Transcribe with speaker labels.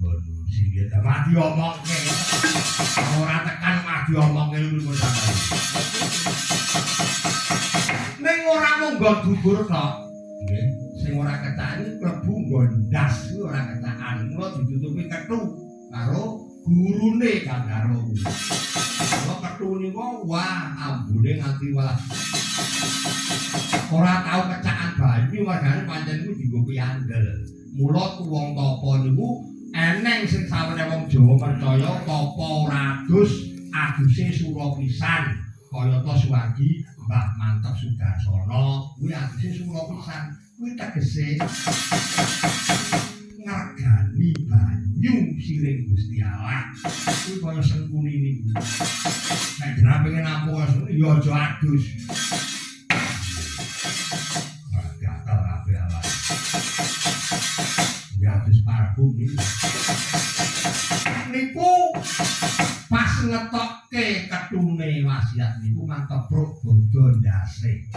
Speaker 1: Sing mati omongke. Ora tekan mati omongke lho sampeyan. Ning ora mung nggon gugur tok. Nggih, sing ora kecani klebu nggon ndas ora kecakan. Mula ditutupi kethu karo gurune Kang Karo. Kalau kethu niku wah ambune nganti welas. Ora tau kecakan banyu wargane pancen kuwi dienggo piandel. Mula wong tapa niku eneng sing sawene wong Jawa percaya tapa ora adus aduse sura pisan kayata Suwargi Mbah Mantep Sudarsana kuwi aduse sura pisan kuwi tegese ngargani banyu siring Gusti Allah kuwi kaya sengkuni niku nek jenengan pengen nampa ya aja adus gatel kabeh awak ya adus parfum niku pas ngetokke ketune wasiat niku mantepruk bodo ndase